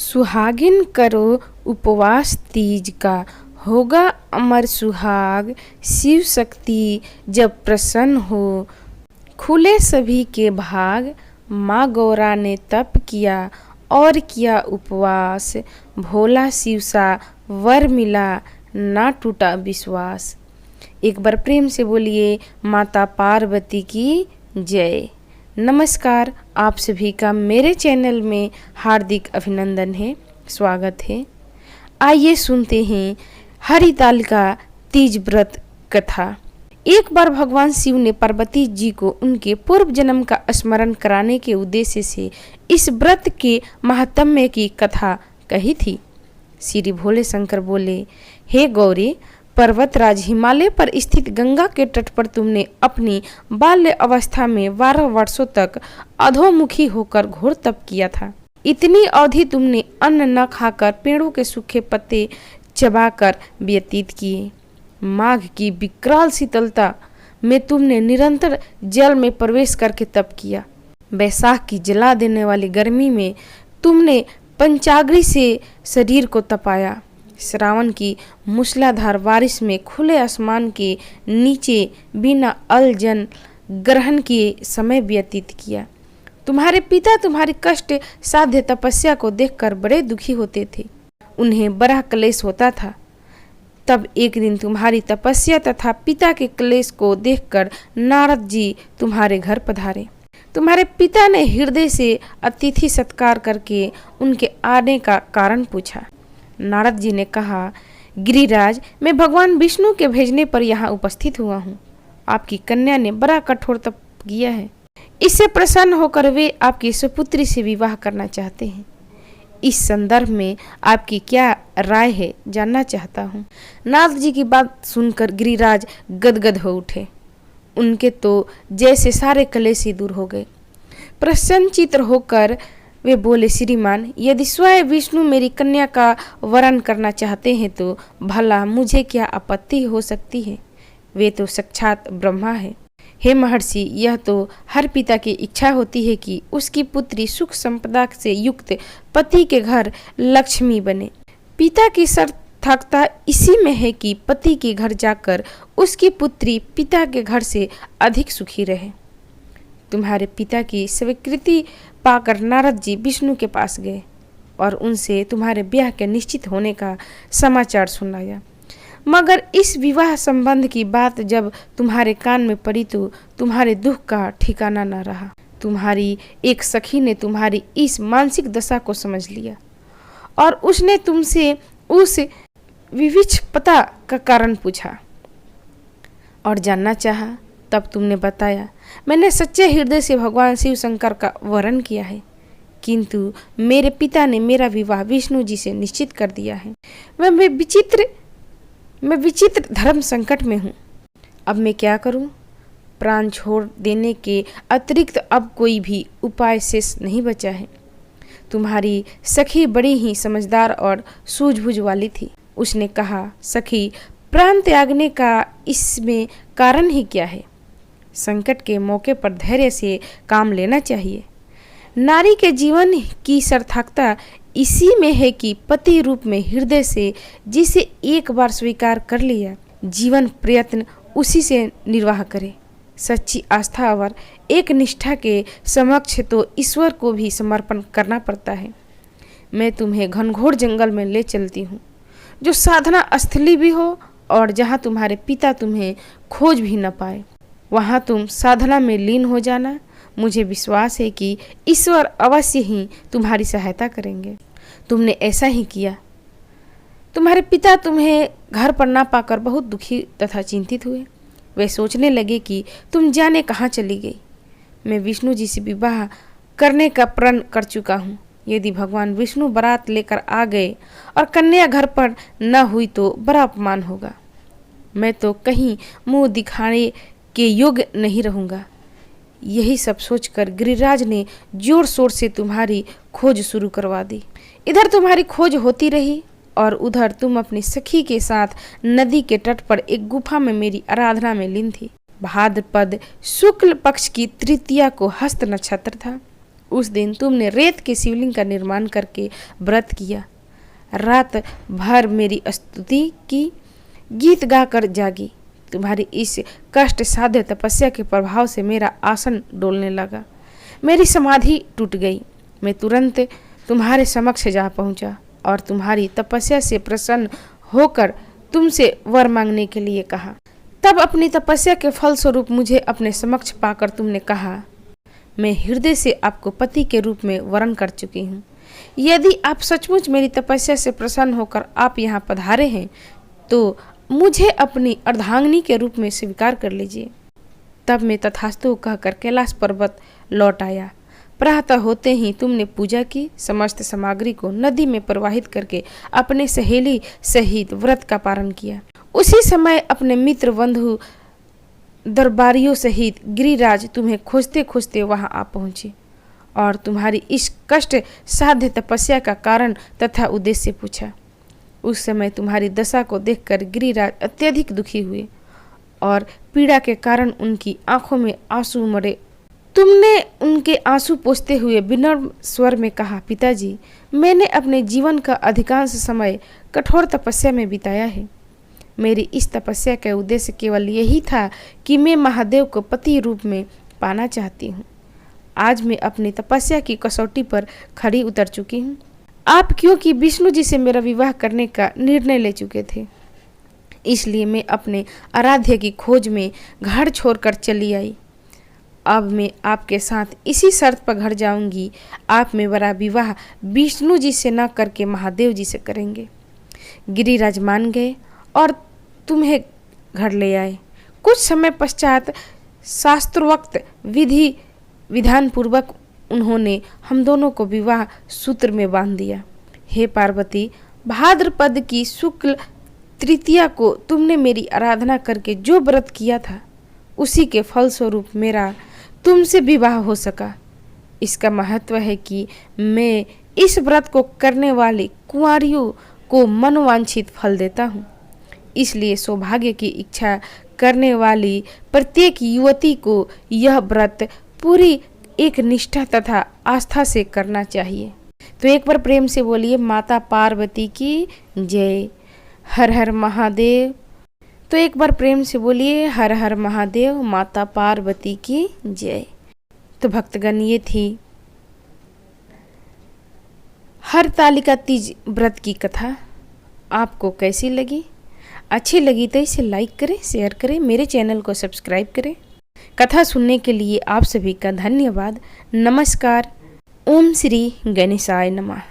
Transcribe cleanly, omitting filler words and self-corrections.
सुहागिन करो उपवास तीज का, होगा अमर सुहाग। शिव शक्ति जब प्रसन्न हो, खुले सभी के भाग। माँ गौरा ने तप किया और किया उपवास, भोला शिव सा वर मिला, ना टूटा विश्वास। एक बार प्रेम से बोलिए माता पार्वती की जय। नमस्कार, आप सभी का मेरे चैनल में हार्दिक अभिनंदन है, स्वागत है। आइए सुनते हैं हरितालिका तीज व्रत कथा। एक बार भगवान शिव ने पार्वती जी को उनके पूर्व जन्म का स्मरण कराने के उद्देश्य से इस व्रत के महात्म्य की कथा कही थी। श्री भोले शंकर बोले, हे गौरी, पर्वतराज हिमालय पर स्थित गंगा के तट पर तुमने अपनी बाल्य अवस्था में 12 वर्षों तक अधोमुखी होकर घोर तप किया था। इतनी अवधि तुमने अन्न न खाकर पेड़ों के सूखे पत्ते चबाकर व्यतीत किए। माघ की विकराल शीतलता में तुमने निरंतर जल में प्रवेश करके तप किया। बैसाख की जला देने वाली गर्मी में तुमने पंचाग्नि से शरीर को तपाया। श्रावण की मूसलाधार बारिश में खुले आसमान के नीचे बिना अल जल ग्रहण किए समय व्यतीत किया। तुम्हारे पिता तुम्हारी कष्ट साध्य तपस्या को देखकर बड़े दुखी होते थे। उन्हें बड़ा क्लेश होता था। तब एक दिन तुम्हारी तपस्या तथा पिता के क्लेश को देखकर नारद जी तुम्हारे घर पधारे। तुम्हारे पिता ने हृदय से अतिथि सत्कार करके उनके आने का कारण पूछा। नारद जी ने कहा, गिरिराज, मैं भगवान विष्णु के भेजने पर यहाँ उपस्थित हुआ हूँ। आपकी कन्या ने बड़ा कठोर तप किया है। इससे प्रसन्न होकर वे आपकी सुपुत्री से विवाह करना चाहते हैं। इस संदर्भ में आपकी क्या राय है, जानना चाहता हूँ। नारद जी की बात सुनकर गिरिराज गदगद हो उठे। उनके तो जैसे सारे कलेश ही दूर हो गए। प्रसन्नचित्त होकर वे बोले, श्रीमान, यदि स्वयं विष्णु मेरी कन्या का वरण करना चाहते हैं तो भला मुझे क्या आपत्ति हो सकती है। वे तो साक्षात ब्रह्मा है। हे महर्षि, यह तो हर पिता की इच्छा होती है कि उसकी पुत्री सुख संपदा से युक्त पति के घर लक्ष्मी बने। पिता की सार्थकता इसी में है कि पति के घर जाकर उसकी पुत्री पिता के घर से अधिक सुखी रहे। तुम्हारे पिता की स्वीकृति पाकर नारद जी विष्णु के पास गए और उनसे तुम्हारे ब्याह के निश्चित होने का समाचार सुनाया। मगर इस विवाह संबंध की बात जब तुम्हारे कान में पड़ी तो तुम्हारे दुख का ठिकाना न रहा। तुम्हारी एक सखी ने तुम्हारी इस मानसिक दशा को समझ लिया और उसने तुमसे उस विविक्षपता का कारण पूछा और जानना चाहा। तब तुमने बताया, मैंने सच्चे हृदय से भगवान शिव शंकर का वरण किया है, किंतु मेरे पिता ने मेरा विवाह विष्णु जी से निश्चित कर दिया है। मैं विचित्र धर्म संकट में हूँ। अब मैं क्या करूँ? प्राण छोड़ देने के अतिरिक्त अब कोई भी उपाय शेष नहीं बचा है। तुम्हारी सखी बड़ी ही समझदार और सूझबूझ वाली थी। उसने कहा, सखी, प्राण त्यागने का इसमें कारण ही क्या है? संकट के मौके पर धैर्य से काम लेना चाहिए। नारी के जीवन की सार्थकता इसी में है कि पति रूप में हृदय से जिसे एक बार स्वीकार कर लिया, जीवन प्रयत्न उसी से निर्वाह करे। सच्ची आस्था और एक निष्ठा के समक्ष तो ईश्वर को भी समर्पण करना पड़ता है। मैं तुम्हें घनघोर जंगल में ले चलती हूँ, जो साधना स्थली भी हो और जहाँ तुम्हारे पिता तुम्हें खोज भी न पाए। वहाँ तुम साधना में लीन हो जाना। मुझे विश्वास है कि ईश्वर अवश्य ही तुम्हारी सहायता करेंगे। तुमने ऐसा ही किया। तुम्हारे पिता तुम्हें घर पर ना पाकर बहुत दुखी तथा चिंतित हुए। वे सोचने लगे कि तुम जाने कहाँ चली गई। मैं विष्णु जी से विवाह करने का प्रण कर चुका हूँ। यदि भगवान विष्णु बारात लेकर आ गए और कन्या घर पर न हुई तो बड़ा अपमान होगा। मैं तो कहीं मुंह दिखाने के योग्य नहीं रहूँगा। यही सब सोचकर गिरिराज ने जोर शोर से तुम्हारी खोज शुरू करवा दी। इधर तुम्हारी खोज होती रही और उधर तुम अपनी सखी के साथ नदी के तट पर एक गुफा में मेरी आराधना में लीन थी। भाद्रपद शुक्ल पक्ष की तृतीया को हस्त नक्षत्र था। उस दिन तुमने रेत के शिवलिंग का निर्माण करके व्रत किया, रात भर मेरी स्तुति की, गीत गाकर जागी। तुम्हारी इस कष्ट साध्य तपस्या के प्रभाव से मेरा आसन डोलने लगा, मेरी समाधि टूट गई। मैं तुरंत तुम्हारे समक्ष जा पहुंचा और तुम्हारी तपस्या से प्रसन्न होकर तुमसे वर मांगने के लिए कहा। तब अपनी तपस्या के फलस्वरूप मुझे अपने समक्ष पाकर तुमने कहा, मैं हृदय से आपको पति के रूप में वरण कर चुकी हूँ। यदि आप सचमुच मेरी तपस्या से प्रसन्न होकर आप यहाँ पधारे हैं तो मुझे अपनी अर्धांगिनी के रूप में स्वीकार कर लीजिए। तब मैं तथास्तु कहकर कैलाश पर्वत लौट आया। प्रातः होते ही तुमने पूजा की, समस्त सामग्री को नदी में प्रवाहित करके अपने सहेली सहित व्रत का पारण किया। उसी समय अपने मित्र बंधु दरबारियों सहित गिरिराज तुम्हें खोजते खोजते वहां आ पहुंचे और तुम्हारी इस कष्ट साध्य तपस्या का कारण तथा उद्देश्य पूछा। उस समय तुम्हारी दशा को देखकर गिरिराज अत्यधिक दुखी हुए और पीड़ा के कारण उनकी आंखों में आंसू उमड़े। तुमने उनके आंसू पोंछते हुए विनम्र स्वर में कहा, पिताजी, मैंने अपने जीवन का अधिकांश समय कठोर तपस्या में बिताया है। मेरी इस तपस्या का उद्देश्य केवल यही था कि मैं महादेव को पति रूप में पाना चाहती हूँ। आज मैं अपनी तपस्या की कसौटी पर खड़ी उतर चुकी हूँ। आप क्योंकि विष्णु जी से मेरा विवाह करने का निर्णय ले चुके थे, इसलिए मैं अपने आराध्य की खोज में घर छोड़कर चली आई। अब मैं आपके साथ इसी शर्त पर घर जाऊंगी, आप मेरा विवाह विष्णु जी से न करके महादेव जी से करेंगे। गिरिराज मान गए और तुम्हें घर ले आए। कुछ समय पश्चात शास्त्रोक्त विधि विधान पूर्वक उन्होंने हम दोनों को विवाह सूत्र में बांध दिया। हे पार्वती, भाद्रपद की शुक्ल तृतीया को तुमने मेरी आराधना करके जो व्रत किया था, उसी के फलस्वरूप मेरा तुमसे विवाह हो सका। इसका महत्व है कि मैं इस व्रत को करने वाली कुंवारियों को मनोवांछित फल देता हूँ। इसलिए सौभाग्य की इच्छा करने वाली प्रत्येक युवती को यह व्रत पूरी एक निष्ठा तथा आस्था से करना चाहिए। तो एक बार प्रेम से बोलिए, माता पार्वती की जय। हर हर महादेव। तो एक बार प्रेम से बोलिए, हर हर महादेव, माता पार्वती की जय। तो भक्तगण, ये थी हरतालिका तीज व्रत की कथा। आपको कैसी लगी? अच्छी लगी तो इसे लाइक करें, शेयर करें, मेरे चैनल को सब्सक्राइब करें। कथा सुनने के लिए आप सभी का धन्यवाद। नमस्कार। ओम श्री गणेशाय नमः।